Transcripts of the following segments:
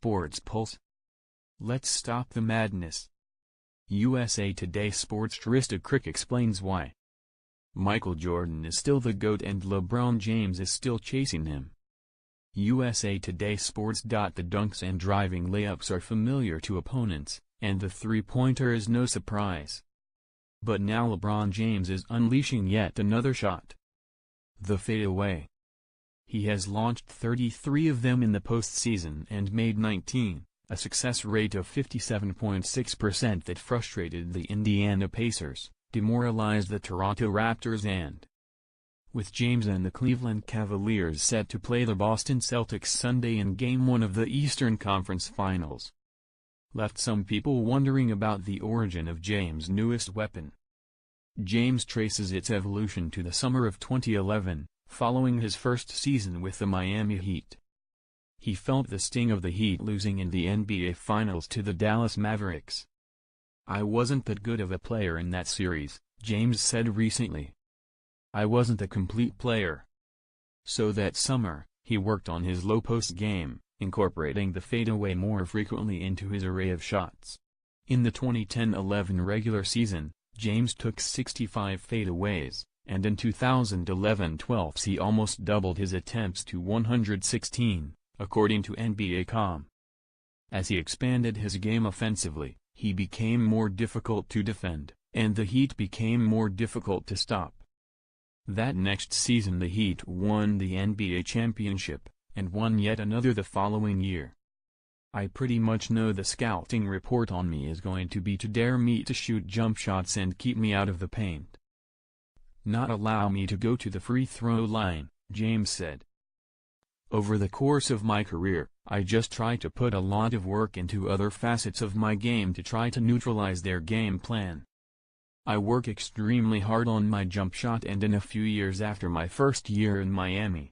SportsPulse. Let's stop the madness. USA Today Sports Trysta Krick explains why. Michael Jordan is still the GOAT and LeBron James is still chasing him. USA Today Sports. The dunks and driving layups are familiar to opponents, and the three-pointer is no surprise. But now LeBron James is unleashing yet another shot. The fadeaway. He has launched 33 of them in the postseason and made 19, a success rate of 57.6% that frustrated the Indiana Pacers, demoralized the Toronto Raptors and, with James and the Cleveland Cavaliers set to play the Boston Celtics Sunday in Game 1 of the Eastern Conference Finals, left some people wondering about the origin of James' newest weapon. James traces its evolution to the summer of 2011, following his first season with the Miami Heat. He felt the sting of the Heat losing in the NBA Finals to the Dallas Mavericks. "I wasn't that good of a player in that series," James said recently. "I wasn't a complete player." So that summer, he worked on his low-post game, incorporating the fadeaway more frequently into his array of shots. In the 2010-11 regular season, James took 65 fadeaways, and in 2011-12 he almost doubled his attempts to 116, according to NBA.com. As he expanded his game offensively, he became more difficult to defend, and the Heat became more difficult to stop. That next season the Heat won the NBA championship, and won yet another the following year. "I pretty much know the scouting report on me is going to be to dare me to shoot jump shots and keep me out of the paint. Not allow me to go to the free throw line," James said. "Over the course of my career, I just try to put a lot of work into other facets of my game to try to neutralize their game plan. I work extremely hard on my jump shot, and in a few years after my first year in Miami,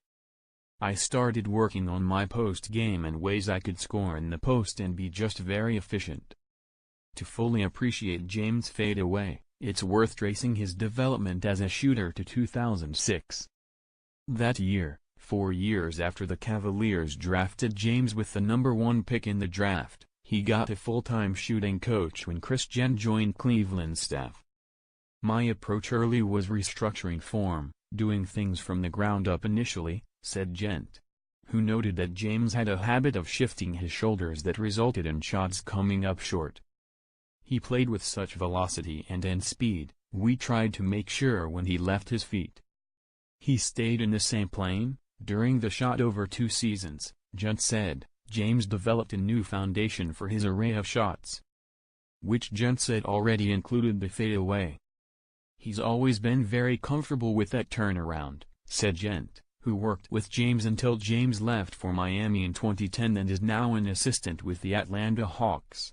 I started working on my post game and ways I could score in the post and be just very efficient." To fully appreciate James' fadeaway, it's worth tracing his development as a shooter to 2006. That year, 4 years after the Cavaliers drafted James with the #1 pick in the draft, he got a full-time shooting coach when Chris Gent joined Cleveland's staff. "My approach early was restructuring form, doing things from the ground up initially," said Gent, who noted that James had a habit of shifting his shoulders that resulted in shots coming up short. "He played with such velocity and speed, we tried to make sure when he left his feet, he stayed in the same plane." During the shot over 2 seasons, Gent said, James developed a new foundation for his array of shots, which Gent said already included the fadeaway. "He's always been very comfortable with that turnaround," said Gent, who worked with James until James left for Miami in 2010 and is now an assistant with the Atlanta Hawks.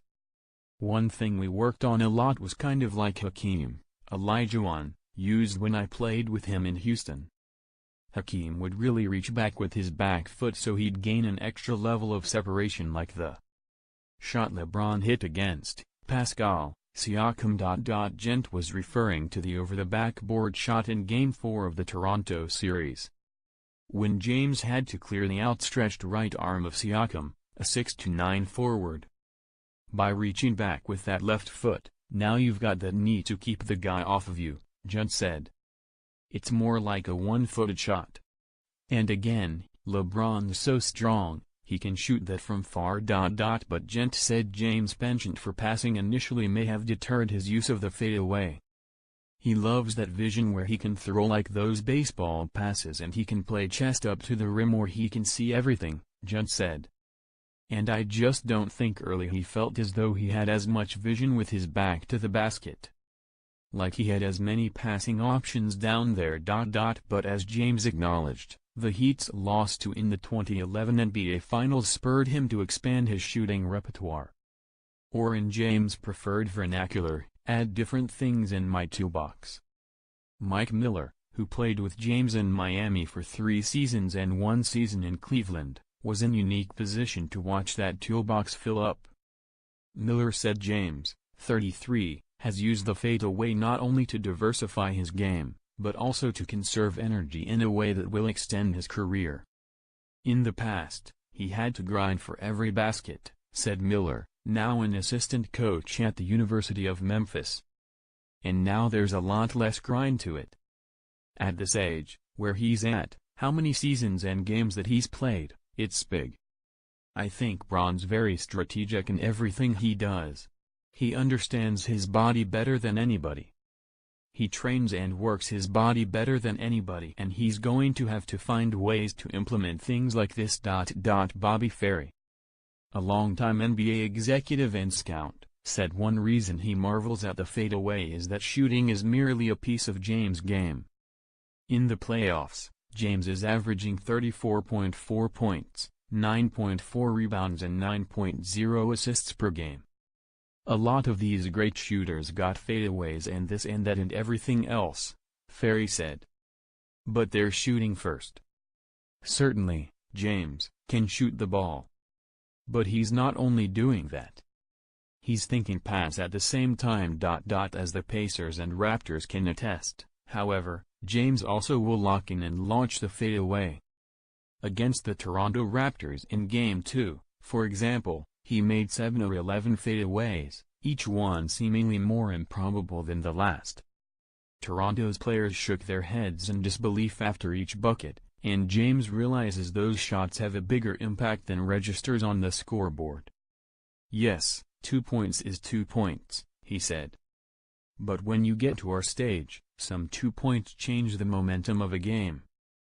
"One thing we worked on a lot was kind of like Hakeem Olajuwon used when I played with him in Houston. Hakeem would really reach back with his back foot so he'd gain an extra level of separation like the shot LeBron hit against Pascal Siakam. Gent was referring to the over-the-backboard shot in Game 4 of the Toronto series, when James had to clear the outstretched right arm of Siakam, a 6'9" forward. "By reaching back with that left foot, now you've got that knee to keep the guy off of you," Gent said. "It's more like a one-footed shot. And again, LeBron's so strong, he can shoot that from far. But Gent said James' penchant for passing initially may have deterred his use of the fadeaway. He loves that vision where he can throw like those baseball passes and he can play chest up to the rim or he can see everything," Gent said. "And I just don't think early he felt as though he had as much vision with his back to the basket. Like he had as many passing options down there. But as James acknowledged, the Heat's loss to in the 2011 NBA Finals spurred him to expand his shooting repertoire. Or in James' preferred vernacular, add different things in my toolbox." Mike Miller, who played with James in Miami for 3 seasons and 1 season in Cleveland, was in unique position to watch that toolbox fill up. Miller said James, 33, has used the fadeaway not only to diversify his game, but also to conserve energy in a way that will extend his career. In the past, He had to grind for every basket, said Miller, now an assistant coach at the University of Memphis. And now there's a lot less grind to it. At this age, where he's at, how many seasons and games that he's played, it's big. I think Bron's very strategic in everything he does. He understands his body better than anybody. He trains and works his body better than anybody, and he's going to have to find ways to implement things like this. Bobby Ferry, a longtime NBA executive and scout, said one reason he marvels at the fadeaway is that shooting is merely a piece of James' game. In the playoffs, James is averaging 34.4 points, 9.4 rebounds and 9.0 assists per game. A lot of these great shooters got fadeaways and this and that and everything else, Ferry said. But they're shooting first. Certainly, James can shoot the ball. But he's not only doing that. He's thinking pass at the same time. As the Pacers and Raptors can attest, however, James also will lock in and launch the fadeaway. Against the Toronto Raptors in Game 2, for example, he made 7 or 11 fadeaways, each one seemingly more improbable than the last. Toronto's players shook their heads in disbelief after each bucket, and James realizes those shots have a bigger impact than registers on the scoreboard. Yes, 2 points is 2 points, he said. But when you get to our stage, some 2 points change the momentum of a game.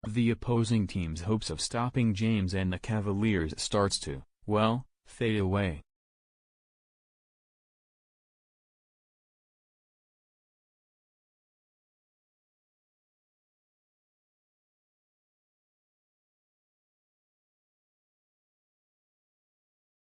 The opposing team's hopes of stopping James and the Cavaliers starts to, well, fade away.